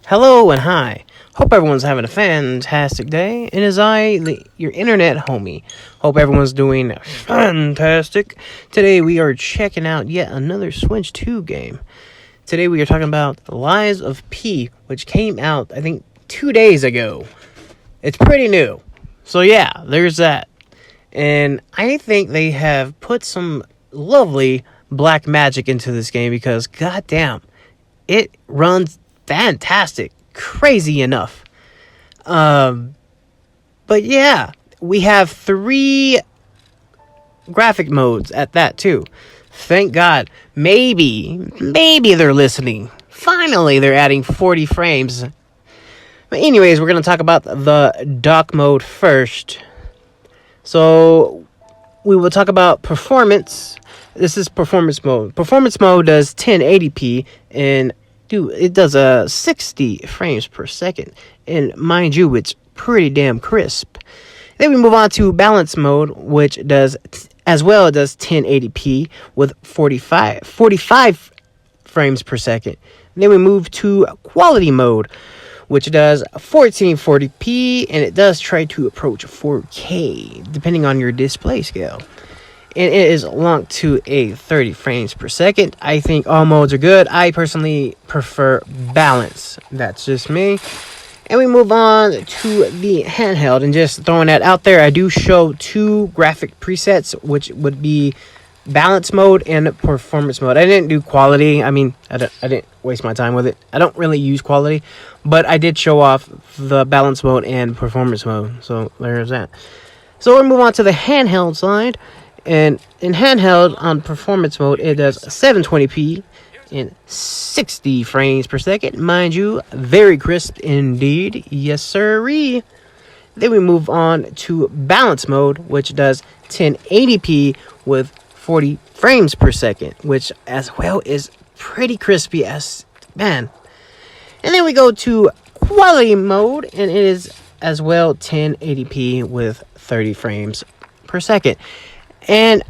Hello and hi. Hope everyone's having a fantastic day. It is your internet homie. Hope everyone's doing fantastic. Today we are checking out yet another Switch 2 game. Today we are talking about Lies of P, which came out, I think, 2 days ago. It's pretty new. So yeah, there's that. And I think they have put some lovely black magic into this game because, goddamn, it runs fantastic, crazy enough. But yeah, we have 3 graphic modes at that too. Thank God. Maybe they're listening. Finally, they're adding 40 frames. But anyways, we're gonna talk about the dock mode first. So we will talk about performance. This is performance mode. Performance mode does 1080p and it does 60 frames per second. And mind you, it's pretty damn crisp. Then we move on to balance mode, which does as well. It does 1080p with 45 frames per second. And then we move to quality mode, which does 1440p, and it does try to approach 4K, depending on your display scale. And it is locked to a 30 frames per second. I think all modes are good. I personally prefer balance. That's just me. And we move on to the handheld, and just throwing that out there, I do show 2 graphic presets, which would be balance mode and performance mode. I didn't do quality. I mean, I didn't waste my time with it. I don't really use quality, but I did show off the balance mode and performance mode. So there's that. So we'll move on to the handheld side. And in handheld, on performance mode, it does 720p and 60 frames per second. Mind you, very crisp indeed. Yes, sirree. Then we move on to balance mode, which does 1080p with 40 frames per second, which as well is pretty crispy as man. And then we go to quality mode, and it is as well 1080p with 30 frames per second. And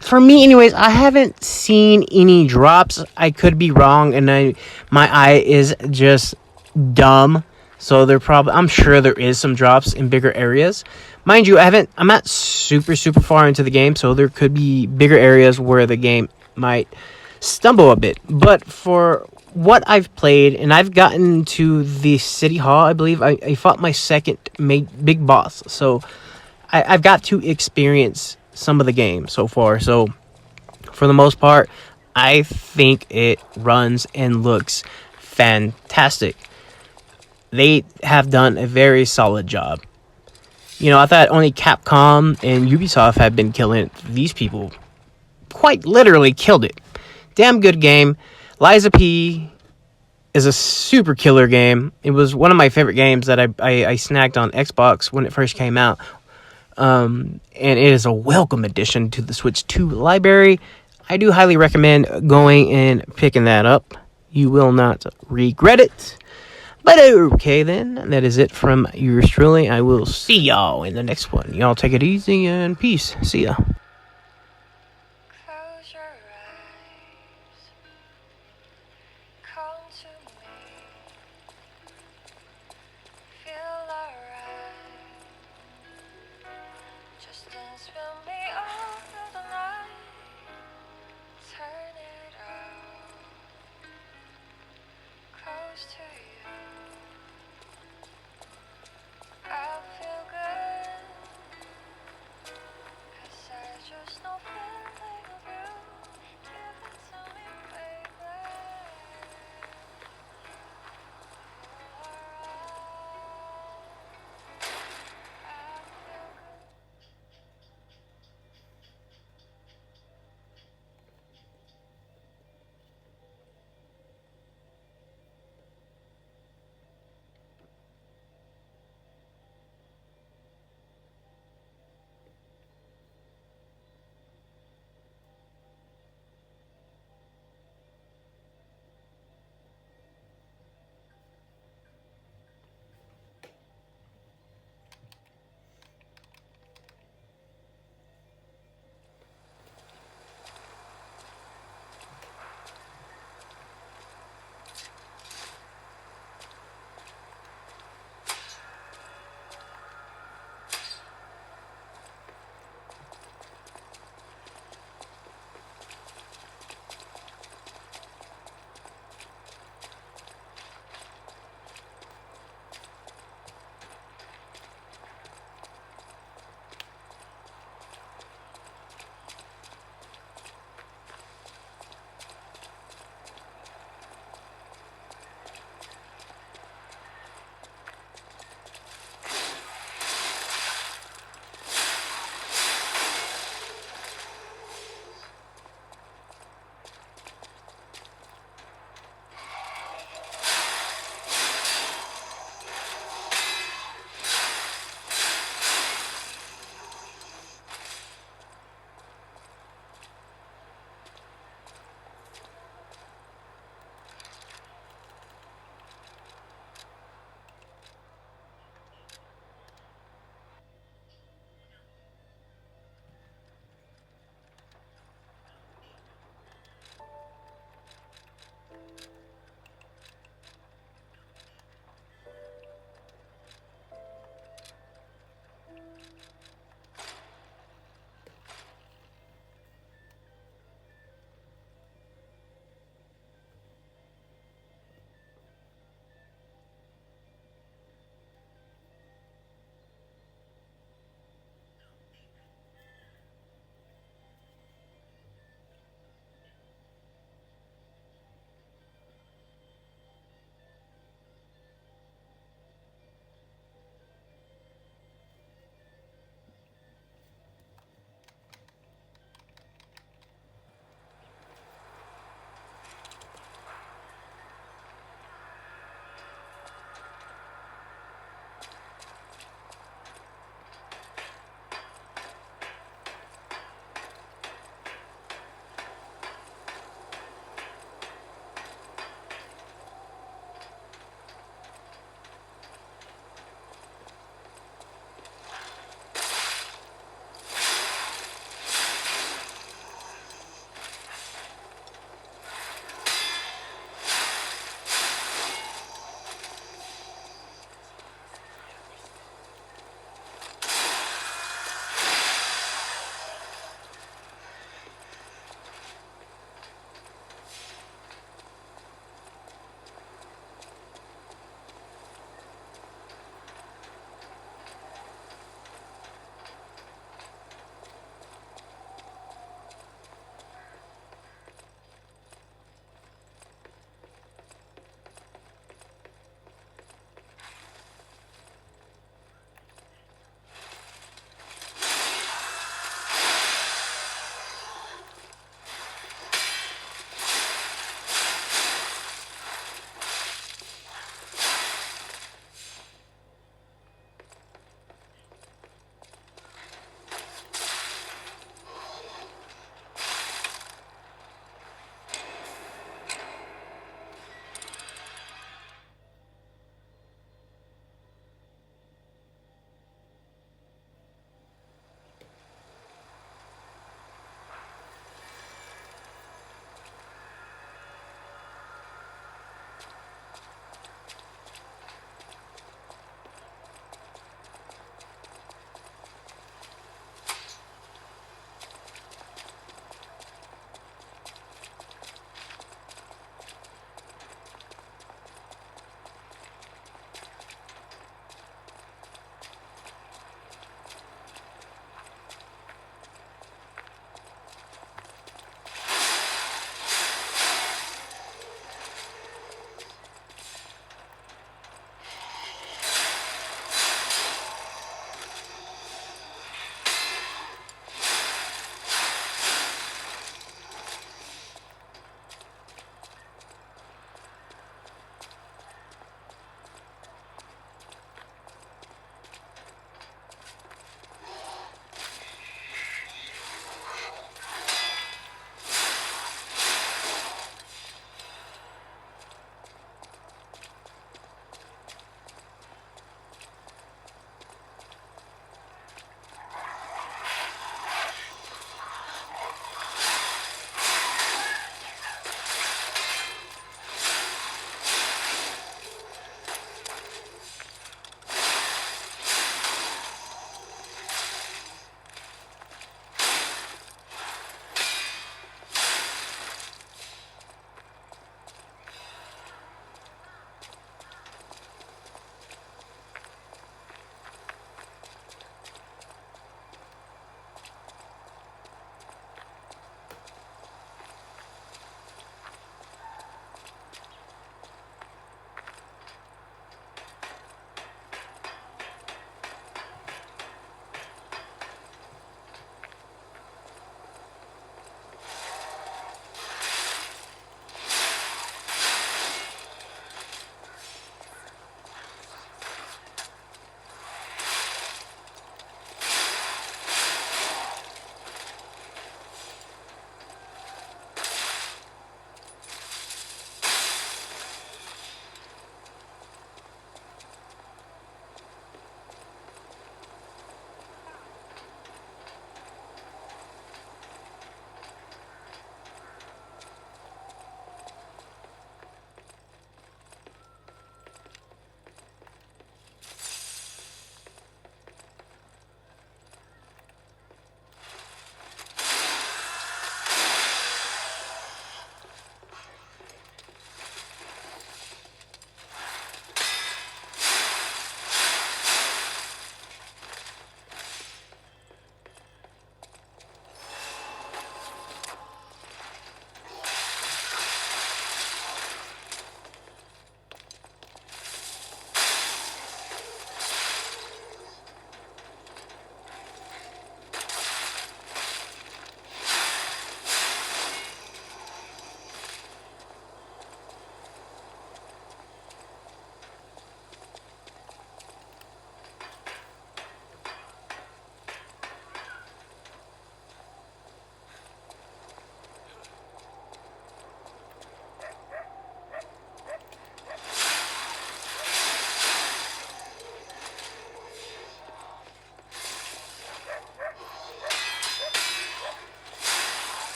for me, anyways, I haven't seen any drops. I could be wrong, and my eye is just dumb. So I'm sure there is some drops in bigger areas. Mind you, I'm not super far into the game, so there could be bigger areas where the game might stumble a bit. But for what I've played, and I've gotten to the City Hall, I believe I fought my second big boss. So I've got to experience some of the game so far. So for the most part, I think it runs and looks fantastic. They have done a very solid job. You know, I thought only Capcom and Ubisoft had been killing it. These people quite literally killed it. Damn good game. Lies of P is a super killer game. It was one of my favorite games that I snagged on Xbox when it first came out. And it is a welcome addition to the Switch 2 library. I do highly recommend going and picking that up. You will not regret it. But okay then, that is it from yours truly. I will see y'all in the next one. Y'all take it easy and peace. See ya. Close your eyes, come to me, feel alright, just dance with me all through the night, turn it out, close to you, I feel good, 'cause I just know feeling of you, give it to me baby, feel alright, I feel good.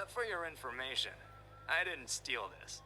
For your information, I didn't steal this.